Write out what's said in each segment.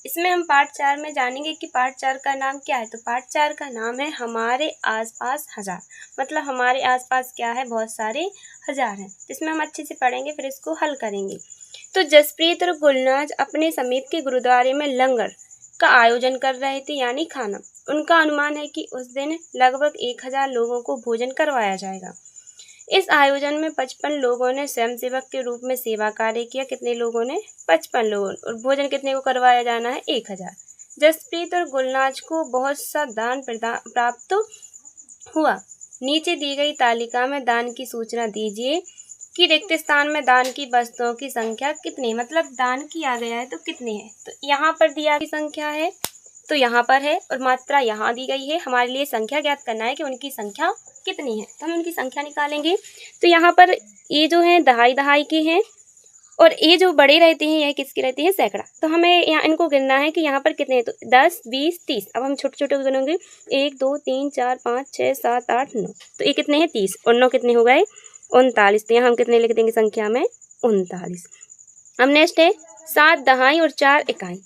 इसमें हम पार्ट 4 में जानेंगे कि पार्ट 4 का नाम क्या है। तो पार्ट 4 का नाम है हमारे आसपास हजार। मतलब हमारे आसपास क्या है, बहुत सारे हजार हैं। इसमें हम अच्छे से पढ़ेंगे, फिर इसको हल करेंगे। तो जसप्रीत और गुलनाज अपने समीप के गुरुद्वारे में लंगर का आयोजन कर रहे थे, यानी खाना। उनका अनुमान है कि उस दिन लगभग 1000 लोगों को भोजन करवाया जाएगा। इस आयोजन में 55 लोगों ने स्वयंसेवक के रूप में सेवा कार्य किया। कितने लोगों ने? 55 लोगों। और भोजन कितने को करवाया जाना है? 1000। जसप्रीत और गुलनाज को बहुत सा दान प्राप्त हुआ। नीचे दी गई तालिका में दान की सूचना दीजिए कि रिक्त स्थान में दान की वस्तुओं की संख्या कितनी, मतलब दान किया गया है तो कितनी है। तो यहाँ पर दिया की संख्या है तो यहाँ पर है, और मात्रा यहाँ दी गई है। हमारे लिए संख्या ज्ञात करना है कि उनकी संख्या कितनी है, तो हम उनकी संख्या निकालेंगे। तो यहाँ पर ये जो है दहाई दहाई के हैं, और ये जो बड़े रहते हैं यह किसके रहते हैं? सैकड़ा। तो हमें यहाँ इनको गिनना है कि यहाँ पर कितने हैं। तो 10, 20, 30। अब हम छोटे छोटे गिनोगे, 1, 2, 3, 4, 5, 6, 7, 8, 9। तो ये कितने हैं? 30। और 9 कितने हो गए? 39। तो यहाँ हम कितने लिख देंगे संख्या में? 39। अब नेक्स्ट है 7 दहाई और 4 इकाई।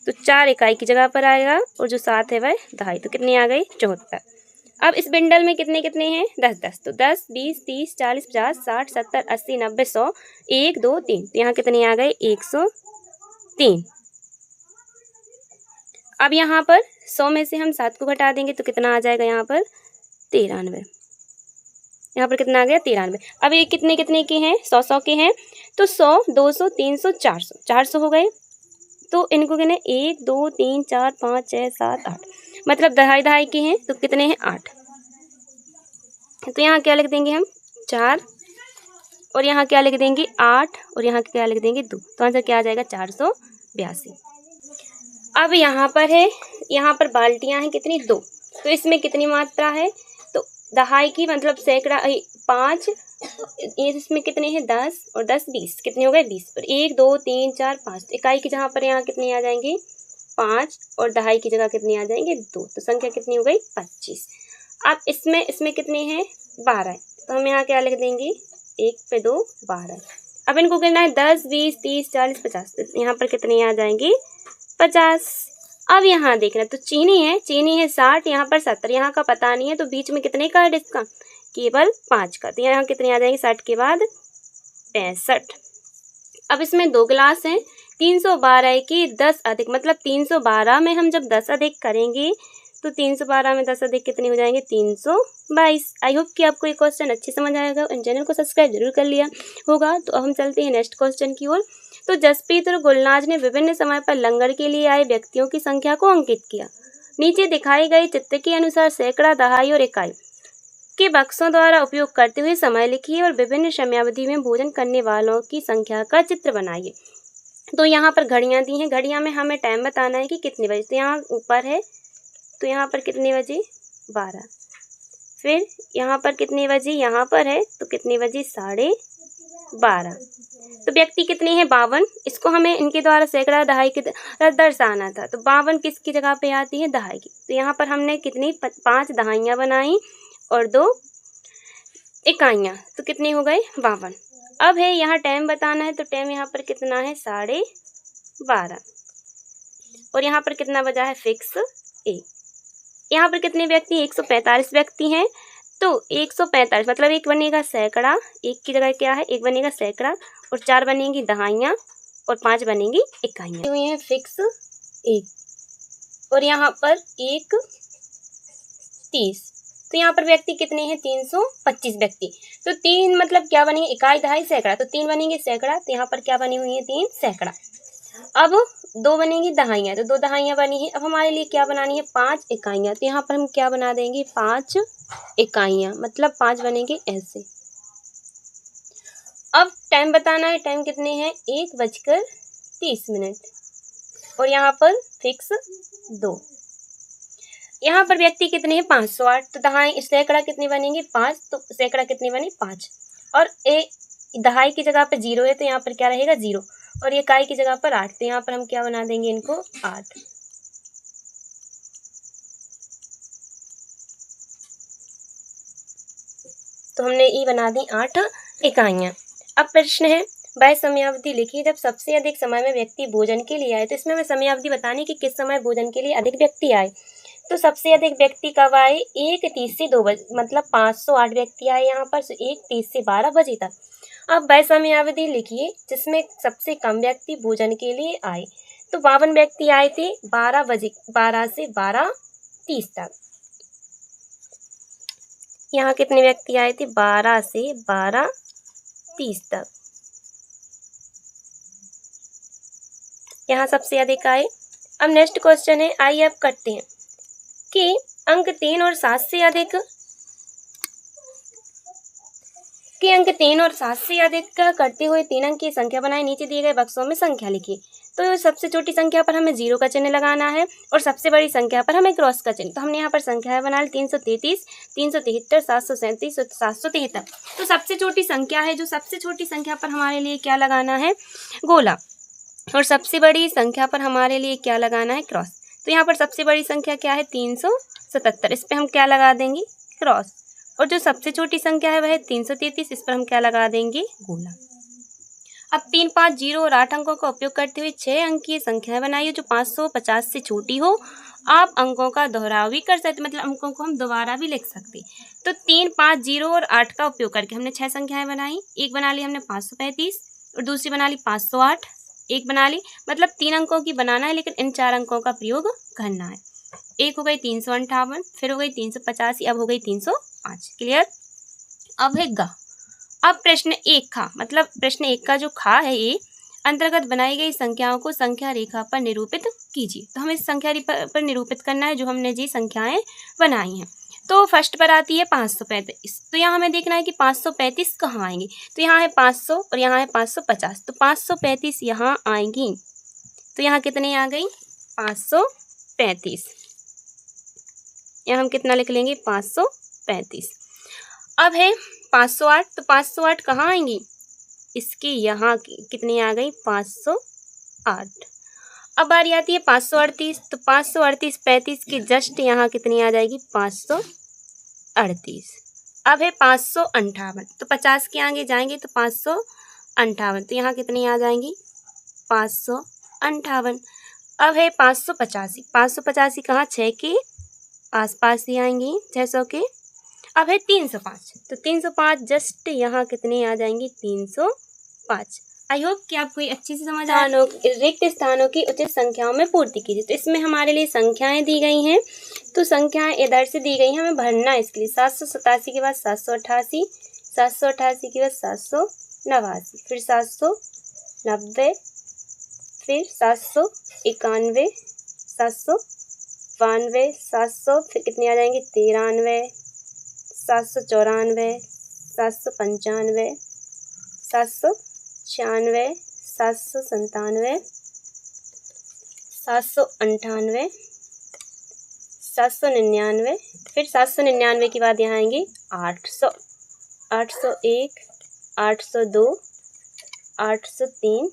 तो 4 इकाई की जगह पर आएगा, और जो 7 है वह दहाई। तो कितनी आ गई? 74। अब इस बिंडल में कितने कितने हैं? 10 10। तो 10, 20, 30, 40, 50, 60, 70, 80, 90, 100, 1, 2, 3। तो यहाँ कितने आ गए? 103। अब यहाँ पर 100 में से हम 7 को घटा देंगे तो कितना आ जाएगा? यहाँ पर 93। यहाँ पर कितना आ गया? 93। अब ये कितने कितने के हैं? 100 के हैं। तो 100, 200, 300, 400। 400 हो गए। तो इनको गिने 1, 2, 3, 4, 5, 6, 7, 8। मतलब दहाई दहाई के हैं तो कितने हैं? 8। तो यहाँ क्या लिख देंगे हम? 4। और यहाँ क्या लिख देंगे? 8। और यहाँ क्या लिख देंगे? 2। तो आंसर क्या आ जाएगा? 482। अब यहाँ पर है, यहाँ पर बाल्टियाँ हैं कितनी? 2। तो इसमें कितनी मात्रा है? तो दहाई की मतलब सैकड़ा 5। ये इसमें कितने हैं? 10 और 10 20। कितने हो गए? 20। और 1, 2, 3, 4, 5। इकाई की जहाँ पर यहाँ कितने आ जाएंगे? 5। और दहाई की जगह कितने आ जाएंगे? 2। तो संख्या कितनी हो गई? 25। अब इसमें कितने हैं? 12। तो हम यहाँ क्या लिख देंगे? 1 पे 2 12। अब इनको गिनना है 10, 20, 30, 40, 50। यहाँ पर कितने आ जाएंगे? 50। अब यहाँ देखना, तो चीनी है 60, यहाँ पर 70। यहाँ का पता नहीं है, तो बीच में कितने का है इसका? केवल 5 का। तो यहाँ कितने आ जाएंगे? 60 के बाद 65। अब इसमें 2 गिलास हैं। 312 की 10 अधिक, मतलब 312 में हम जब 10 अधिक करेंगे तो 312 में 10 अधिक कितने हो जाएंगे? 322। आई होप कि आपको ये क्वेश्चन अच्छे समझ आएगा। इन चैनल को सब्सक्राइब जरूर कर लिया होगा। तो अब हम चलते हैं नेक्स्ट क्वेश्चन की ओर। तो जसप्रीत और गुलनाज ने विभिन्न समय पर लंगर के लिए आए व्यक्तियों की संख्या को अंकित किया। नीचे दिखाई गई चित्र के अनुसार सैकड़ा, दहाई और इकाई के बक्सों द्वारा उपयोग करते हुए समय लिखिए और विभिन्न समयावधि में भोजन करने वालों की संख्या का चित्र बनाइए। तो यहाँ पर घड़ियाँ दी हैं। घड़ियाँ में हमें टाइम बताना है कि कितने बजे। तो यहाँ ऊपर है, तो यहाँ पर कितने बजे? 12। फिर यहाँ पर कितने बजे? यहाँ पर है, तो कितने बजे? 12:30। तो व्यक्ति कितने हैं? 52। इसको हमें इनके द्वारा सैकड़ा, दहाई के दर्शाना था। तो 52 किसकी जगह पे आती है? दहाई की। तो यहाँ पर हमने कितनी? 5 दहाइयाँ बनाई और 2 इकाइयाँ। तो कितने हो गए? 52। अब है यहाँ टाइम बताना है। तो टाइम यहाँ पर कितना है? 12:30। और यहाँ पर कितना बजा है? फिक्स 1। यहाँ पर कितने व्यक्ति? 145 व्यक्ति हैं। तो 145 मतलब 1 बनेगा सैकड़ा, 1 की जगह क्या है? 1 बनेगा सैकड़ा, और 4 बनेंगी दहाइयाँ, और 5 बनेंगी इकाइयाँ। हुए हैं फिक्स 1। और यहाँ पर 1 30। तो यहाँ पर व्यक्ति कितने हैं? 325 व्यक्ति। तो 3 मतलब क्या बनेंगे? इकाई, दहाई, सैकड़ा। तो 3 बनेंगे सैकड़ा। तो यहाँ पर क्या बनी हुई है? 3 सैकड़ा। अब 2 बनेंगी दहाइयाँ। तो 2 दहाइयाँ बनी है। अब हमारे लिए क्या बनानी है? 5 इकाइयाँ। तो यहाँ पर हम क्या बना देंगे? 5 इकाइयाँ, मतलब 5 बनेंगे ऐसे। अब टाइम बताना है। टाइम कितने हैं? 1:30। और यहाँ पर फिक्स 2। यहाँ पर व्यक्ति कितने हैं? 508। तो दहाई सैकड़ा कितने बनेंगे? 5। तो सैकड़ा कितने बने? 5। और दहाई की जगह पर 0 है, तो यहाँ पर क्या रहेगा? 0। और इकाई की जगह पर 8। तो यहाँ पर हम क्या बना देंगे इनको? 8। तो हमने ये बना दी 8 इकाइयाँ। अब प्रश्न है, वह समयावधि लिखिए जब सबसे अधिक समय में व्यक्ति भोजन के लिए आए। तो इसमें हमें समयावधि बतानी कि किस समय भोजन के लिए अधिक व्यक्ति आए। तो सबसे अधिक व्यक्ति कब आए? 1:30 से 2 बजे, मतलब 508 व्यक्ति आए यहाँ पर 1:30 से 12 बजे तक। अब वह समयावधि लिखिए जिसमें सबसे कम व्यक्ति भोजन के लिए आए। तो 52 व्यक्ति आए थे 12 से 12:30 तक। यहाँ कितने व्यक्ति आए थे? 12 से 12:30 तक। यहाँ सबसे अधिक आए। अब नेक्स्ट क्वेश्चन है, आइए अब करते हैं कि अंक 3 और 7 से अधिक करते हुए 3 अंक की संख्या बनाए। नीचे दिए गए बक्सों में संख्या लिखिए। तो सबसे छोटी संख्या पर हमें 0 का चिन्ह लगाना है और सबसे बड़ी संख्या पर हमें क्रॉस का चिन्ह। तो हमने यहाँ पर संख्या बना ली 333, 373, 737 और 773। तो सबसे छोटी संख्या है, जो सबसे छोटी संख्या पर हमारे लिए क्या लगाना है? गोला। और सबसे बड़ी संख्या पर हमारे लिए क्या लगाना है? क्रॉस। तो यहाँ पर सबसे बड़ी संख्या क्या है? 377। इस पर हम क्या लगा देंगे? क्रॉस। और जो सबसे छोटी संख्या है वह है 333, इस पर हम क्या लगा देंगे? गोला। अब 3, 5, 0 और 8 अंकों का उपयोग करते हुए 6 अंकीय संख्याएं बनाइए जो 550 से छोटी हो। आप अंकों का दोहराव भी कर सकते, मतलब अंकों को हम दोबारा भी लिख सकते। तो 3, 5, 0 और 8 का उपयोग करके हमने 6 संख्याएं बनाई। एक बना ली हमने 535 और दूसरी बना ली 508, एक बना ली, मतलब 3 अंकों की बनाना है, लेकिन इन 4 अंकों का प्रयोग करना है। एक हो गई 358, फिर हो गई 385, अब हो गई 305। क्लियर? अब है गा। अब प्रश्न 1 खा, मतलब प्रश्न 1 का जो खा है ये अंतर्गत बनाई गई संख्याओं को संख्या रेखा पर निरूपित कीजिए। तो हमें संख्या रेखा पर निरूपित करना है जो हमने जी संख्याएं बनाई हैं। तो फर्स्ट पर आती है 535। तो यहाँ हमें देखना है कि 535 कहाँ आएंगे। तो यहाँ है 500 और यहाँ है 550। तो 535 यहाँ आएंगी। तो यहाँ कितने आ गई? 535। यहाँ हम कितना लिख लेंगे? 535। अब है 508। तो 508 कहाँ आएंगी? इसके यहाँ कितनी आ गई? 508। अब बारी आती है 538। तो 538 35 के जस्ट यहाँ कितनी आ जाएगी? 538। अब है 558। तो 50 के आगे जाएंगे तो 558। तो यहाँ कितनी आ जाएंगी? 558। अब है 585। 585 कहाँ? 6 के आसपास ही आएंगी, 600 के। अब है 305। तो 305 जस्ट यहाँ कितने आ जाएंगे? 305। आई होप कि आपको ये अच्छी से समझ आ रिक्त स्थानों की उचित संख्याओं में पूर्ति कीजिए। तो इसमें हमारे लिए संख्याएं दी गई हैं। तो संख्याएं इधर से दी गई हैं, हमें भरना है इसके लिए। 787 के बाद 788, 788 के बाद 789, फिर 790, फिर 791, 792, 700, फिर कितनी आ जाएंगी? 93, 794, 795, 796, 797, 798, 799, फिर 799 के बाद यहाँ आएंगे 800, 801, 802, 803,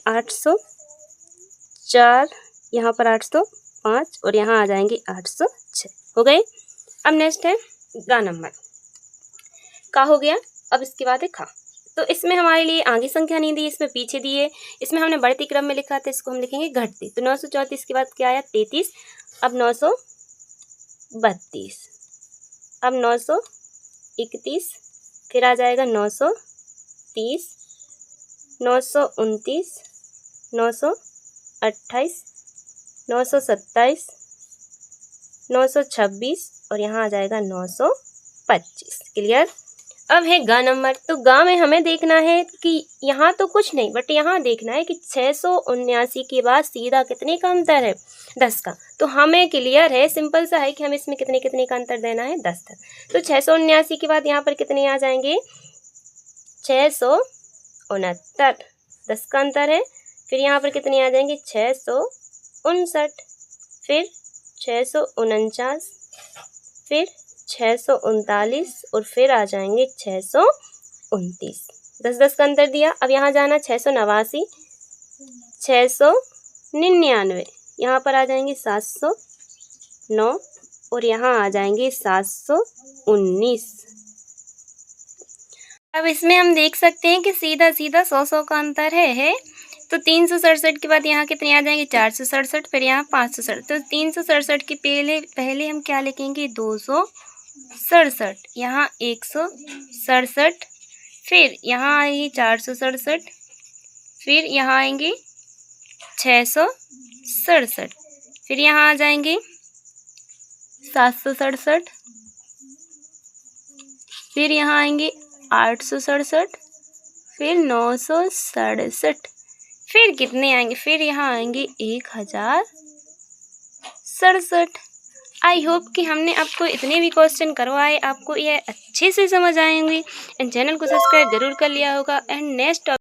804, यहाँ पर 805 और यहाँ आ जाएंगे 806। हो गए। अब नेक्स्ट है गा नंबर। का हो गया। अब इसके बाद है खा। तो इसमें हमारे लिए आगे संख्या नहीं दी, इसमें पीछे दी है। इसमें हमने बढ़ती क्रम में लिखा था, इसको हम लिखेंगे घटती। तो 934 के बाद क्या आया? 33। अब 932, अब 931, फिर आ जाएगा 930, 929, 928, 927, 926 और यहाँ आ जाएगा 925। क्लियर? अब है गा नंबर। तो गा में हमें देखना है कि यहाँ तो कुछ नहीं, बट यहाँ देखना है कि 679 के बाद सीधा कितने का अंतर है? 10 का। तो हमें क्लियर है, सिंपल सा है कि हमें इसमें कितने कितने का अंतर देना है? 10 तक। तो 679 के बाद यहाँ पर कितने आ जाएंगे? 669, 10 का अंतर है। फिर यहाँ पर कितने आ जाएंगे? 659, फिर 649, फिर 639 और फिर आ जाएंगे 629। 10 का अंतर दिया। अब यहाँ जाना 689, 699, यहाँ पर आ जाएंगे 709 और यहाँ आ जाएंगे 719। अब इसमें हम देख सकते हैं कि सीधा सीधा 100 का अंतर है। तो 367 के बाद यहाँ कितने आ जाएंगे, 467, फिर यहाँ 567। तो 367 के पहले हम क्या लिखेंगे, 267, यहाँ 167, फिर यहाँ आएगी 467, फिर यहाँ आएंगे 667, फिर यहाँ आ जाएंगे 767, फिर यहाँ आएंगे 867, फिर 967, फिर कितने आएंगे, फिर यहाँ आएंगे 1067। आई होप कि हमने आपको इतने भी क्वेश्चन करवाए आपको यह अच्छे से समझ आएंगे। एंड चैनल को सब्सक्राइब जरूर कर लिया होगा। And next